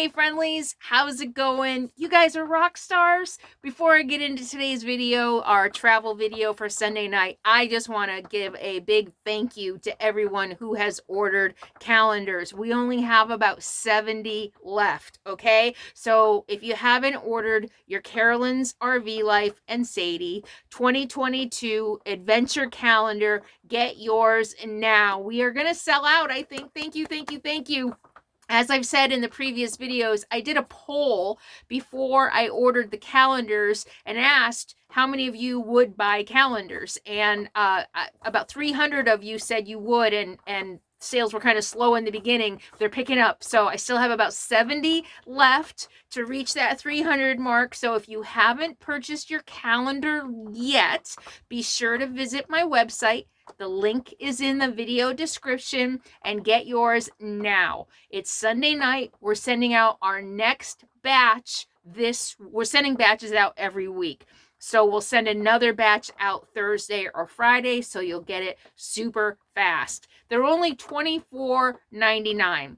Hey friendlies, how's it going? You guys are rock stars. Before I get into today's video, our travel video for Sunday night, I just want to give a big thank you to everyone who has ordered calendars. We only have about 70 left, okay? So if you haven't ordered your Carolyn's RV Life and Sadie 2022 adventure calendar, get yours now. We are going to sell out, I think. Thank you, thank you, thank you. As I've said in the previous videos, I did a poll before I ordered the calendars and asked how many of you would buy calendars. And about 300 of you said you would, and sales were kind of slow in the beginning. They're picking up. So I still have about 70 left to reach that 300 mark. So if you haven't purchased your calendar yet, be sure to visit my website. The link is in the video description and get yours now. It's Sunday night. We're sending out our next batch. We're sending batches out every week. So we'll send another batch out Thursday or Friday, so you'll get it super fast. They're only $24.99.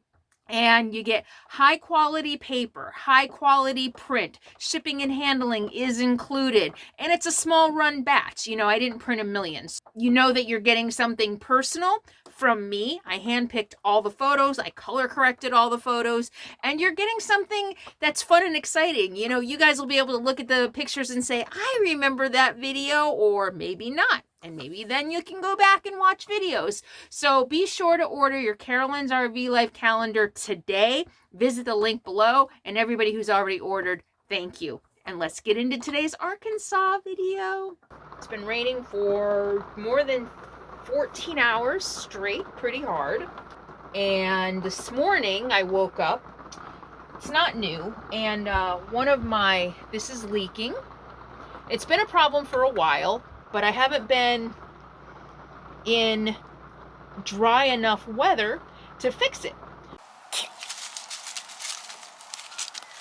And you get high quality paper, high quality print, shipping and handling is included. And it's a small run batch. You know, I didn't print a million. You know that you're getting something personal from me. I handpicked all the photos. I color corrected all the photos. And you're getting something that's fun and exciting. You know, you guys will be able to look at the pictures and say, I remember that video, or maybe not. And maybe then you can go back and watch videos. So be sure to order your Carolyn's RV Life calendar today. Visit the link below. And everybody who's already ordered, thank you. And let's get into today's Arkansas video. It's been raining for more than 14 hours straight, pretty hard. And this morning I woke up. It's not new. And this is leaking. It's been a problem for a while, but I haven't been in dry enough weather to fix it.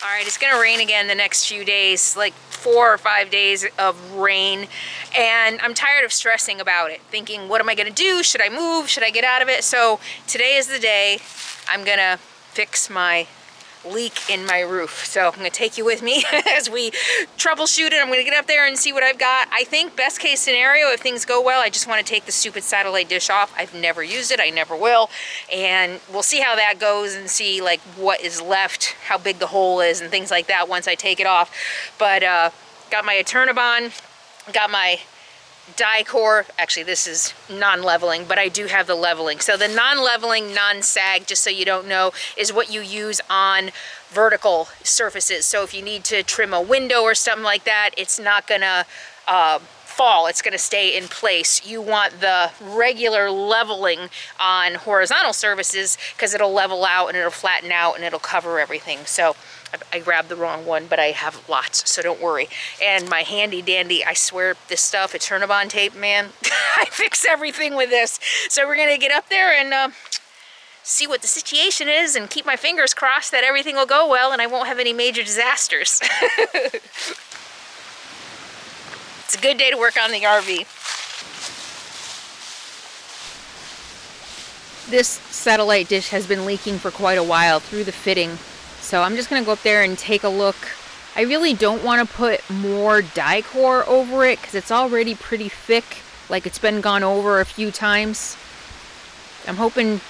All right, it's gonna rain again the next few days, like 4 or 5 days of rain. And I'm tired of stressing about it, thinking, what am I gonna do? Should I move? Should I get out of it? So today is the day I'm gonna fix my leak in my roof. So I'm gonna take you with me as we troubleshoot it. I'm gonna get up there and see what I've got. I think best case scenario, if things go well, I just want to take the stupid satellite dish off. I've never used it, I never will, and we'll see how that goes and see like what is left, how big the hole is and things like that once I take it off. But got my Eternabond, got my die core. Actually, this is non-leveling, but I do have the leveling. So the non-leveling, non-sag, just so you don't know, is what you use on vertical surfaces. So if you need to trim a window or something like that, it's not gonna fall, it's gonna stay in place. You want the regular leveling on horizontal surfaces because it'll level out and it'll flatten out and it'll cover everything. So I grabbed the wrong one, but I have lots, so don't worry. And my handy dandy, I swear this stuff, Eternabond tape, man, I fix everything with this. So we're gonna get up there and see what the situation is and keep my fingers crossed that everything will go well and I won't have any major disasters. It's a good day to work on the RV. This satellite dish has been leaking for quite a while through the fitting. So I'm just gonna go up there and take a look. I really don't want to put more die core over it because it's already pretty thick, like it's been gone over a few times. I'm hoping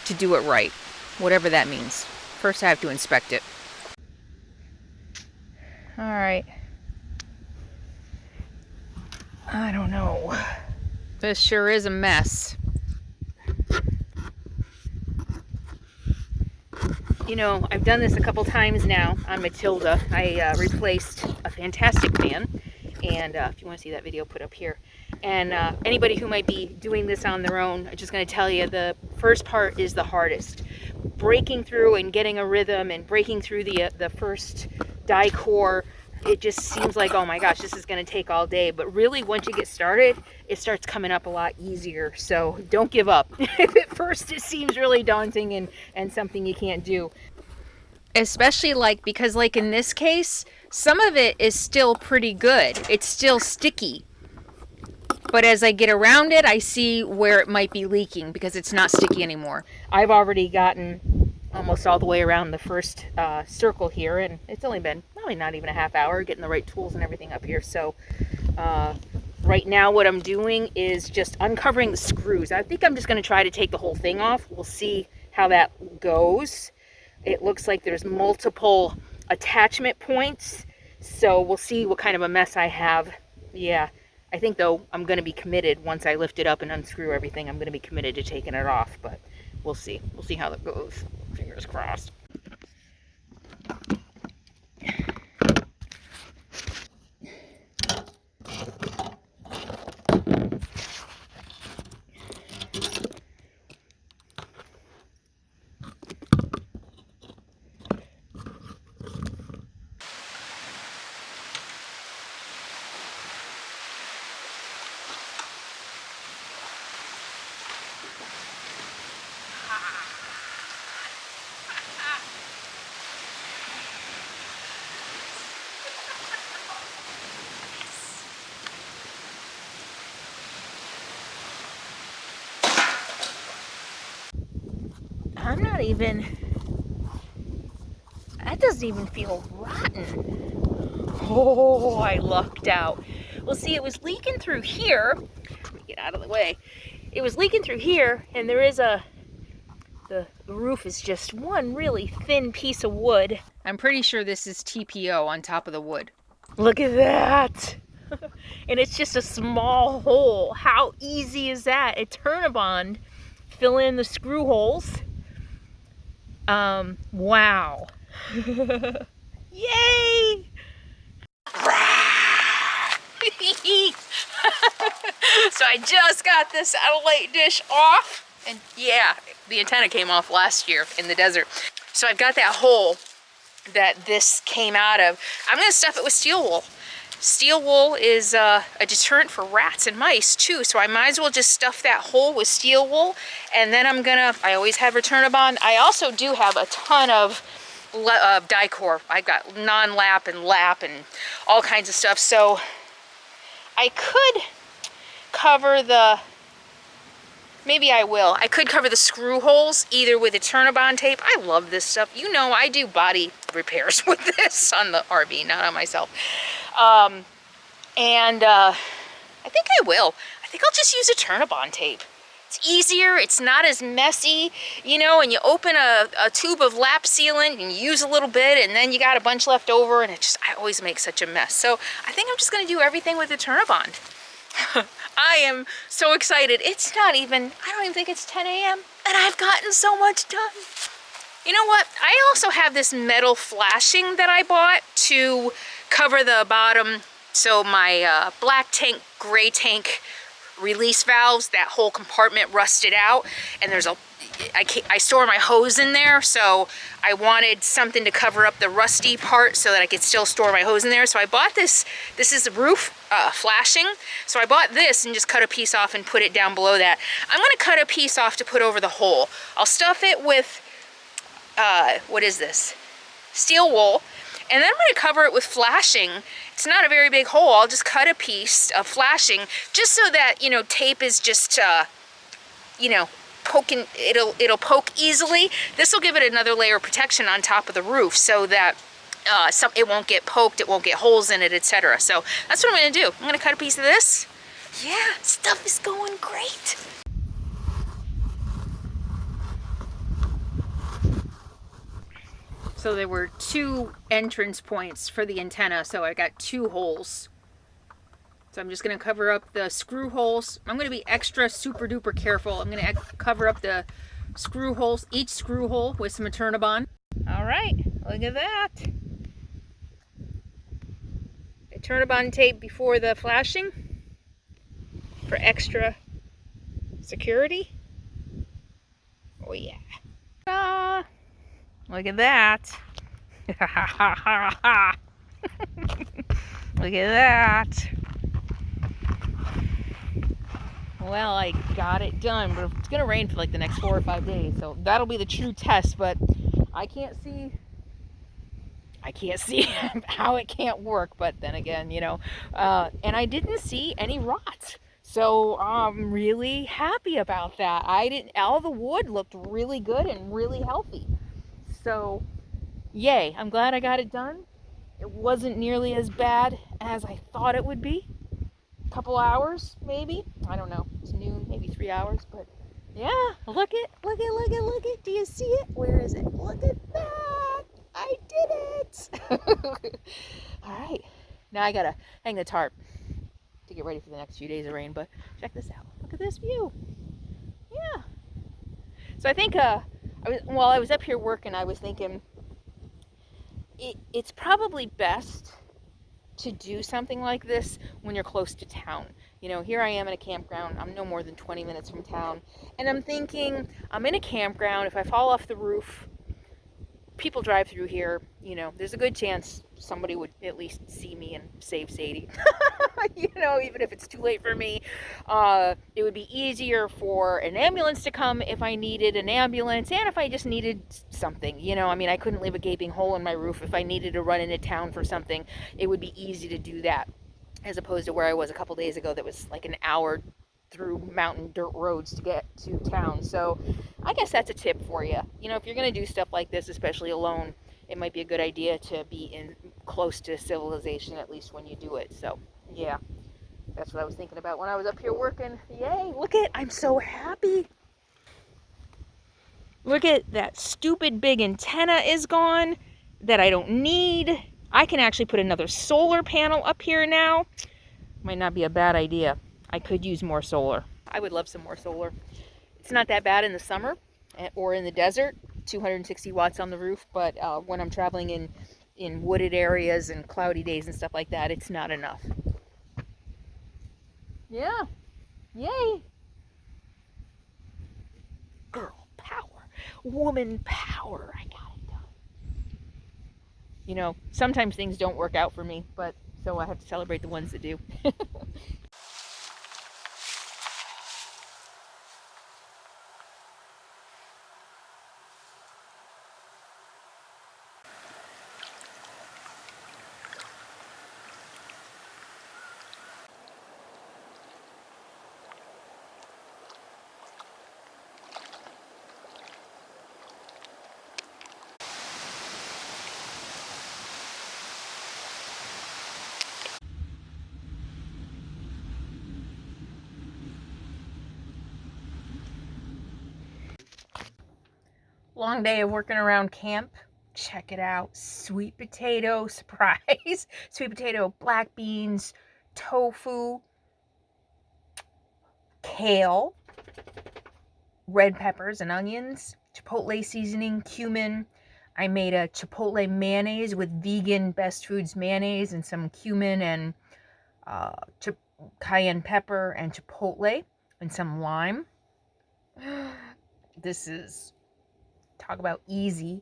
to do it right, whatever that means. First I have to inspect it. All right. I don't know. This sure is a mess. You know, I've done this a couple times now on Matilda. I replaced a fantastic fan, and if you want to see that video, put up here. And anybody who might be doing this on their own, I'm just going to tell you, the first part is the hardest. Breaking through and getting a rhythm and breaking through the first die core, it just seems like, oh my gosh, this is going to take all day. But really, once you get started, it starts coming up a lot easier. So don't give up. At first, it seems really daunting and something you can't do. Especially because in this case, some of it is still pretty good. It's still sticky. But as I get around it, I see where it might be leaking because it's not sticky anymore. I've already gotten almost all the way around the first circle here, and it's only been probably not even a half hour getting the right tools and everything up here. So right now what I'm doing is just uncovering the screws. I think I'm just going to try to take the whole thing off. We'll see how that goes. It looks like there's multiple attachment points, so we'll see what kind of a mess I have. Yeah, I think though I'm going to be committed once I lift it up and unscrew everything. I'm going to be committed to taking it off, but we'll see. We'll see how that goes. Fingers crossed. I'm not even, that doesn't even feel rotten. Oh, I lucked out. Well, see, it was leaking through here. Let me get out of the way. It was leaking through here, and there is the roof is just one really thin piece of wood. I'm pretty sure this is TPO on top of the wood. Look at that. And it's just a small hole. How easy is that? A Turnabond, fill in the screw holes. Wow. Yay! So I just got this satellite dish off, and yeah, the antenna came off last year in the desert. So I've got that hole that this came out of. I'm gonna stuff it with steel wool. Steel wool is a deterrent for rats and mice too, so I might as well just stuff that hole with steel wool. And then I always have Returnabond. I also do have a ton of dicor. I've got non-lap and lap and all kinds of stuff. So I could cover maybe I will. I could cover the screw holes either with Returnabond tape. I love this stuff. You know, I do body repairs with this on the RV, not on myself. I think I will. I think I'll just use Returnabond tape. It's easier, it's not as messy, you know, and you open a tube of lap sealant and you use a little bit and then you got a bunch left over, and I always make such a mess. So I think I'm just gonna do everything with Returnabond. I am so excited. It's not even, I don't even think it's 10 a.m. and I've gotten so much done. You know what? I also have this metal flashing that I bought to cover the bottom. So my black tank, gray tank release valves, that whole compartment rusted out, and I store my hose in there, so I wanted something to cover up the rusty part so that I could still store my hose in there. So I bought this. This is the roof flashing. So I bought this and just cut a piece off and put it down below that. I'm going to cut a piece off to put over the hole. I'll stuff it with, what is this? Steel wool. And then I'm going to cover it with flashing. It's not a very big hole. I'll just cut a piece of flashing just so that, you know, tape is just, you know, poking, it'll poke easily. This will give it another layer of protection on top of the roof so that it won't get poked, it won't get holes in it, etc. So that's what I'm going to do. I'm going to cut a piece of this. Yeah, stuff is going great. So there were 2 entrance points for the antenna, so I got 2 holes. So I'm just going to cover up the screw holes. I'm going to be extra super duper careful. I'm going to cover up the screw holes, each screw hole with some Returnabond. All right, look at that. Returnabond tape before the flashing for extra security. Oh yeah. Ta-da! Look at that. Look at that. Well, I got it done, but it's going to rain for like the next 4 or 5 days, so that'll be the true test, but I can't see how it can't work, but then again, you know, and I didn't see any rot. So I'm really happy about that. All the wood looked really good and really healthy. So, yay, I'm glad I got it done. It wasn't nearly as bad as I thought it would be. A couple hours, maybe. I don't know. It's noon, maybe 3 hours, but yeah, look it. Do you see it? Where is it? Look at that. I did it. All right. Now I gotta hang the tarp to get ready for the next few days of rain, but check this out. Look at this view. Yeah. So I think while I was up here working, I was thinking it's probably best to do something like this when you're close to town. You know, here I am in a campground. I'm no more than 20 minutes from town. And I'm thinking, I'm in a campground. If I fall off the roof, people drive through here. You know, there's a good chance somebody would at least see me and save Sadie. You know, even if it's too late for me. It would be easier for an ambulance to come if I needed an ambulance, and if I just needed something. You know, I mean, I couldn't leave a gaping hole in my roof. If I needed to run into town for something, it would be easy to do that, as opposed to where I was a couple days ago that was like an hour through mountain dirt roads to get to town. So I guess that's a tip for you. You know, if you're going to do stuff like this, especially alone, it might be a good idea to be in close to civilization, at least when you do it. So yeah, that's what I was thinking about when I was up here working. Yay, look at, I'm so happy. Look at that stupid big antenna is gone that I don't need. I can actually put another solar panel up here now. Might not be a bad idea. I could use more solar. I would love some more solar. It's not that bad in the summer or in the desert, 260 watts on the roof, but when I'm traveling in wooded areas and cloudy days and stuff like that, it's not enough. Yeah. Yay. Girl power. Woman power. I got it done. You know, sometimes things don't work out for me, but so I have to celebrate the ones that do. Long day of working around camp. Check it out. Sweet potato, surprise. Sweet potato, black beans, tofu, kale, red peppers and onions, chipotle seasoning, cumin. I made a chipotle mayonnaise with vegan Best Foods mayonnaise and some cumin and cayenne pepper and chipotle and some lime. This is, talk about easy.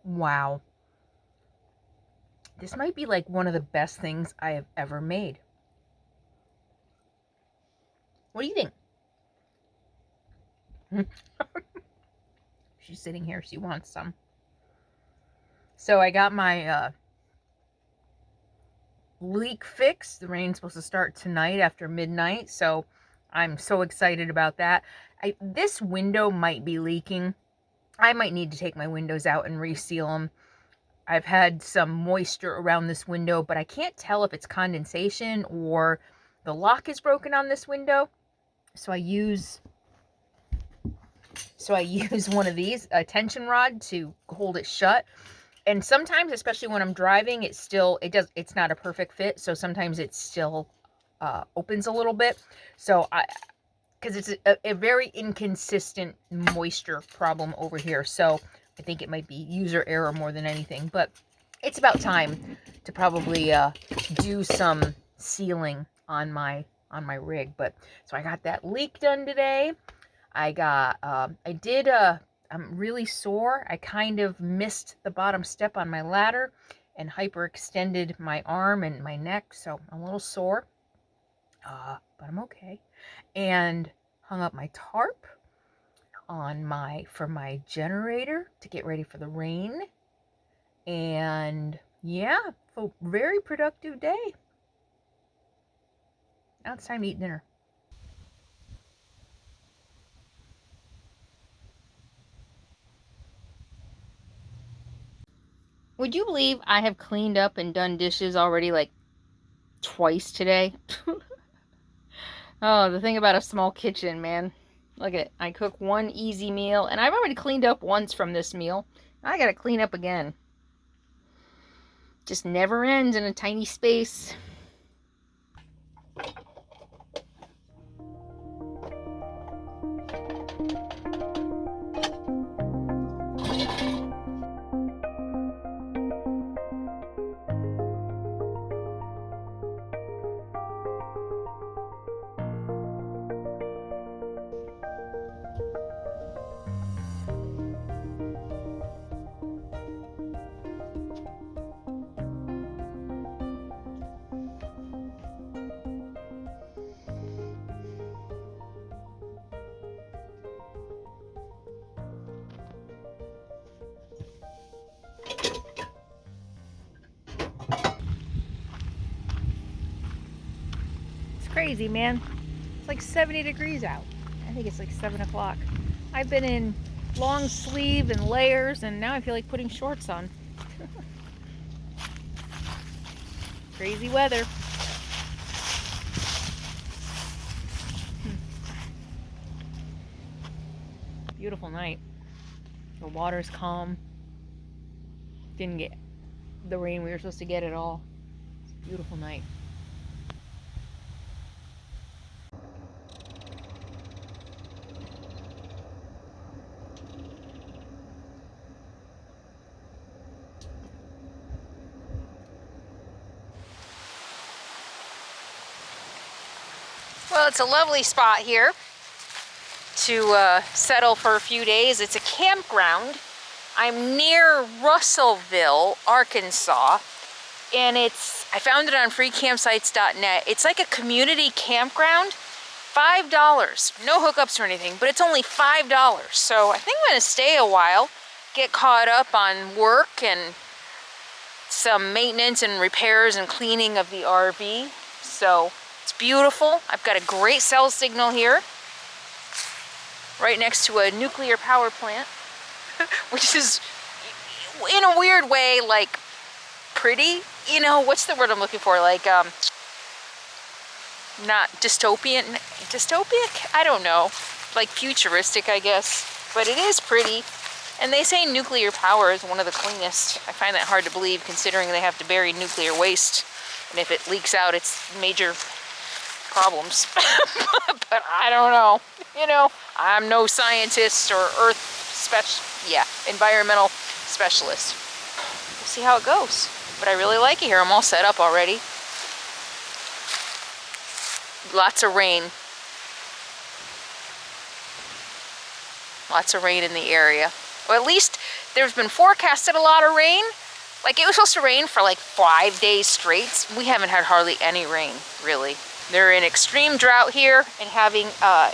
Wow. This might be like one of the best things I have ever made. What do you think? She's sitting here. She wants some. So I got my leak fixed. The rain's supposed to start tonight after midnight, so I'm so excited about that. This window might be leaking. I might need to take my windows out and reseal them. I've had some moisture around this window, but I can't tell if it's condensation or the lock is broken on this window. So I use one of these, a tension rod, to hold it shut. And sometimes, especially when I'm driving, it's not a perfect fit. So sometimes it still opens a little bit. So because it's a very inconsistent moisture problem over here. So I think it might be user error more than anything, but it's about time to probably do some sealing on my rig. But so I got that leak done today. I'm really sore. I kind of missed the bottom step on my ladder and hyperextended my arm and my neck, so I'm a little sore, but I'm okay. And hung up my tarp for my generator to get ready for the rain. And yeah, a very productive day. Now it's time to eat dinner. Would you believe I have cleaned up and done dishes already like twice today? Oh, the thing about a small kitchen, man. Look at it. I cook one easy meal, and I've already cleaned up once from this meal. I gotta clean up again. Just never ends in a tiny space. Crazy, man. It's like 70 degrees out. I think it's like 7 o'clock. I've been in long sleeve and layers, and now I feel like putting shorts on. Crazy weather. Beautiful night. The water's calm. Didn't get the rain we were supposed to get at all. It's a beautiful night. Well, it's a lovely spot here to settle for a few days. It's a campground. I'm near Russelville, Arkansas, and I found it on freecampsites.net. It's like a community campground. $5. No hookups or anything, but it's only $5. So I think I'm going to stay a while, get caught up on work and some maintenance and repairs and cleaning of the RV. So it's beautiful. I've got a great cell signal here, right next to a nuclear power plant, which is, in a weird way, like, pretty. You know, what's the word I'm looking for? Like, not dystopian, dystopic? I don't know. Like futuristic, I guess. But it is pretty. And they say nuclear power is one of the cleanest. I find that hard to believe, considering they have to bury nuclear waste. And if it leaks out, it's major problems. But I don't know. You know, I'm no scientist or environmental specialist. We'll see how it goes. But I really like it here. I'm all set up already. Lots of rain. Lots of rain in the area. Well, at least there's been forecasted a lot of rain. Like, it was supposed to rain for like 5 days straight. We haven't had hardly any rain, really. They're in extreme drought here and having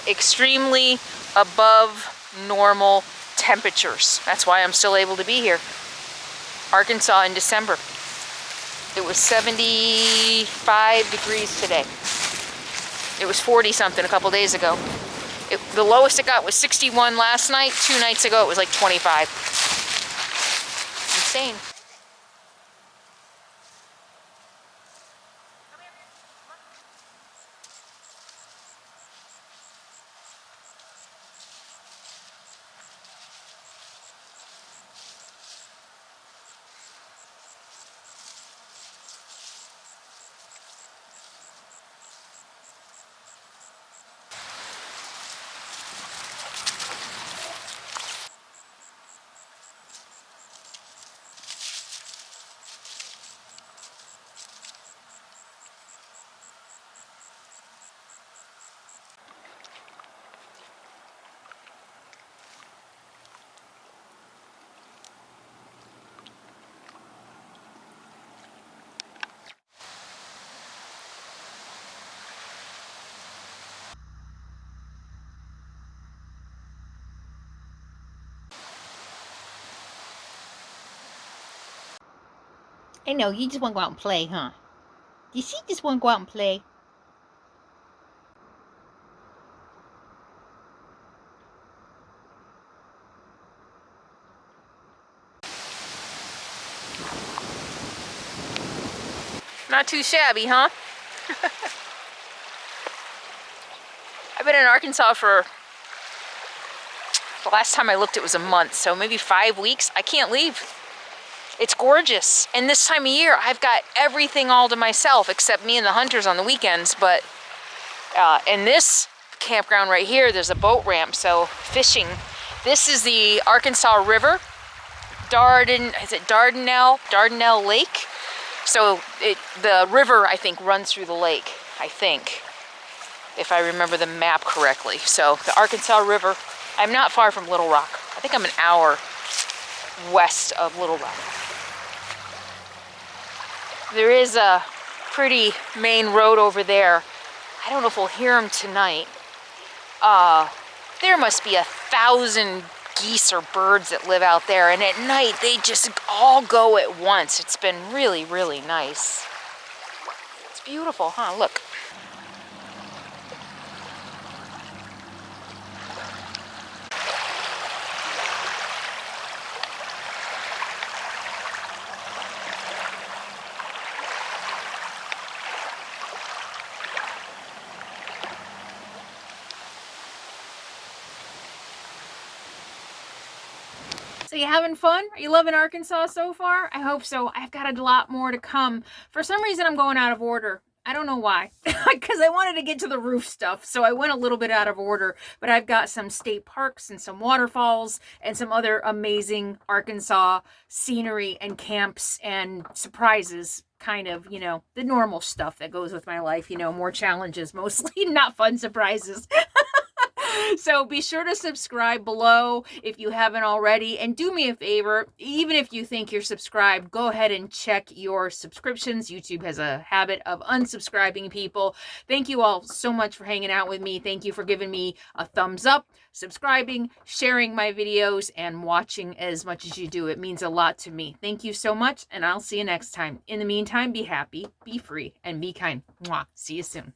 extremely above normal temperatures. That's why I'm still able to be here. Arkansas in December. It was 75 degrees today. It was 40 something a couple days ago. The lowest it got was 61 last night. 2 nights ago it was like 25. It's insane. I know, you just want to go out and play, huh? You see, you just want to go out and play. Not too shabby, huh? I've been in Arkansas for, the last time I looked it was a month, so maybe 5 weeks. I can't leave. It's gorgeous. And this time of year, I've got everything all to myself except me and the hunters on the weekends. But in this campground right here, there's a boat ramp, so fishing. This is the Arkansas River. Dardanelle Lake? So the river, I think, runs through the lake, I think, if I remember the map correctly. So the Arkansas River, I'm not far from Little Rock. I think I'm an hour west of Little Rock. There is a pretty main road over there. I don't know if we'll hear them tonight. There must be 1,000 geese or birds that live out there, and at night they just all go at once. It's been really, really nice. It's beautiful, huh? Look. So you having fun? Are you loving Arkansas so far? I hope so. I've got a lot more to come. For some reason, I'm going out of order. I don't know why, because I wanted to get to the roof stuff, so I went a little bit out of order, but I've got some state parks and some waterfalls and some other amazing Arkansas scenery and camps and surprises, kind of, you know, the normal stuff that goes with my life, you know, more challenges, mostly not fun surprises. So be sure to subscribe below if you haven't already, and do me a favor, even if you think you're subscribed, go ahead and check your subscriptions. YouTube has a habit of unsubscribing people. Thank you all so much for hanging out with me. Thank you for giving me a thumbs up, subscribing, sharing my videos, and watching as much as you do. It means a lot to me. Thank you so much, and I'll see you next time. In the meantime, be happy, be free, and be kind. Mwah. See you soon.